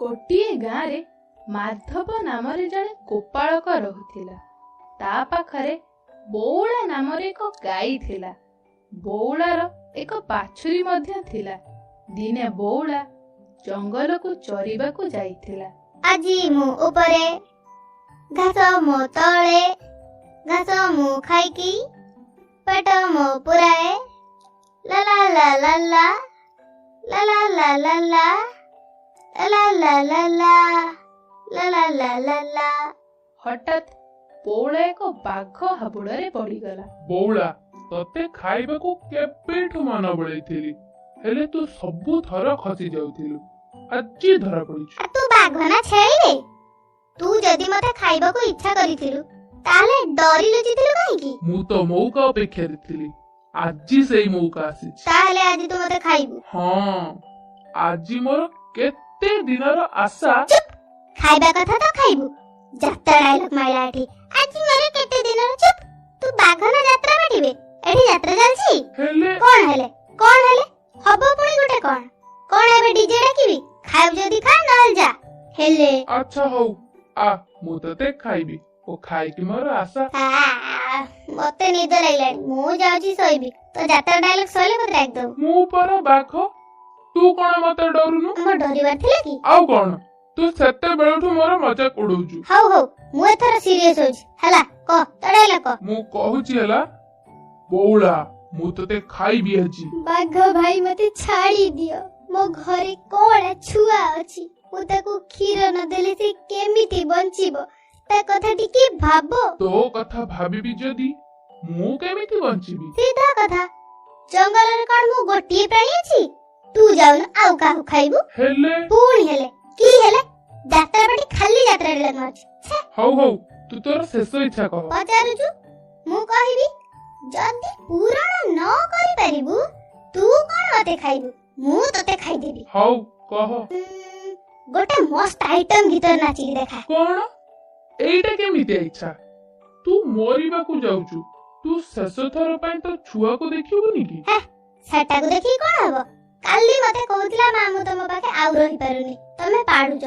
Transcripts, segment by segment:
गोटे गाँव रे माधव नाम जड़े गोपालक रहुथिला। ता पाखरे बौला नाम एक गाई थिला। बौलार एक बाछुरी मध्य थिला। दिने बौला जंगल को चरिबा को जाइथिला। आजी मु उपरे घास मो तळे घास मु खाइकी पेट मो पुराए ला ला ला ला ला ला ला ला ला ला ला ला ला ला ला ला ला ला। हठात बौला एक बाघ हाबुड़े पड़ीगला। बौला तते खाइबाकू केबेठू मन बळैथिली हेले तू सबु थर खसी जाउथिलु आजी धरा पड़िछु। तू बाघ ना छेली रे। तू जदी मते खाइबाकू इच्छा करिथिलु ताले डरी लुचिथिलु काहेकी? मु तो मौका अपेक्षा दिथिली आजी सेई मौका आसीछि। ताले आजी तू मते खाइबु? हां आजी मोर केते दिनर आशा। चुप खाइबा कथा तो खाइबु। जात्रा डायलॉग माइला एठी आजी मोर केते दिनर। चुप तू बाघ ना यात्रा बाटिबे एठी यात्रा चलछि हेले कोन हेले हबो पुणी गुटे कोन एबे डीजे डाकिबी खाइब जदी खा नल जा हेले। अच्छा हो आ मु तते खाइबी ओ खाइ कि मोर आशा। मते निद लागलानी मु जाउची सोइबी। तो जात्रा डायलॉग सोले मते डाक दो। मु पर बाघ तू कोन मते डरुनु? मो डरिबार थिला की आउ कोन तू सेते बेलठू मोर मजाक उडौछु। हौ मु एथरा सीरियस होछि हला क तो डायलॉग क। मु कहूची हला बौला मु तते खाइबी आजी। बाघ भाई मते छाड़ी दियो मो घरे कोड़ा छुआ अछि मु ताको खीर न देले से केमिति बंचिबो ता कथा टिके भाबो। तो कथा भाबिबी जदी मु केमिति बंचिबी? सीधा कथा जंगल रे कोन मु गोटिए प्राणी अछि तू जाउ न आउ काहु खाइबु हेले पुणी हेले की हेले जात्रा बाटी खाली जात्रा रे लगछ। हौ तू तोर शेष इच्छा कह। पचारुछु मु कहिबी जदी पूरण न करि परिबु तू कोन मते खाइबु मु तते खाइ देबी। हौ कह। गोटे मस्त आइटम गीत नाची देखा। कोन एइटा केमिति इच्छा? तू मरिबा को जाउछु तू शेष थर पय तो छुआ को देखिबुनी की? सेटा को देखि कोन हबो? काली मते कहउतला मामू तम पाखे आउ रहि पारुनी तमे पाडुछ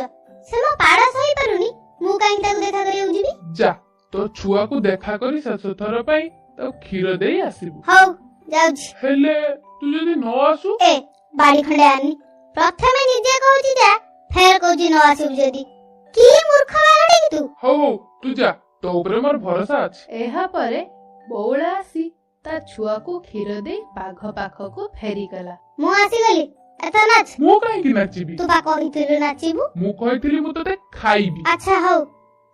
से मो पाड़ा सही पारुनी मु काई ताको देखा करिउ जिबी। जा तो छुआ को देखा करी शेष थर पय तो खीर देई आसीबु। हौ जाउछि। हेले तू जदी न आसु ए बाड़ी खंडे आनी प्रथमे निजे कहउछि जा फेर कहउछि न आसु जदी की मूर्ख बालटे की तू। हौ तू जा तो ऊपर मोर भरोसा अछि। एहा परे बौला आसी ता छुआ को खीर दे बाघ पाखको फेरी गला। मु आसी गली एता नाच मु काई कि नाचिबी? तू बा कहिथिलु नाचिबु। मु कहिथिली मु तते खाइबी। अच्छा हौ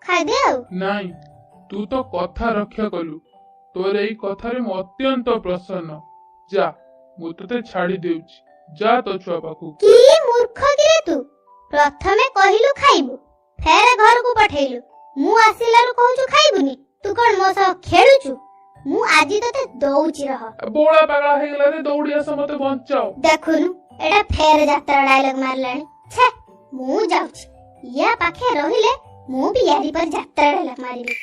खाइ दे आउ। नाही तू तो कथा रक्षा कलु तोर एई कथारे मु अत्यंत प्रसन्न। जा मु तते छाड़ी देउछि जा तो छुआ पाखु। की मूर्ख कि रे तू प्रथमे कहिलु खाइबु फेर घर को पठेलु मु आसिलारु कहउछु खाइबुनी तू कोन मो सह खेलुछु मु आजी तते दउछि रह। बोला पागला हे गेला रे दौड़ी आस मते बंचाओ। देखुनु एटा फेर जात्रा डायलॉग मारलानी छे मु जाउछि या पाखे रहिले मु भी यारी पर जात्रा डायलॉग मारिबी।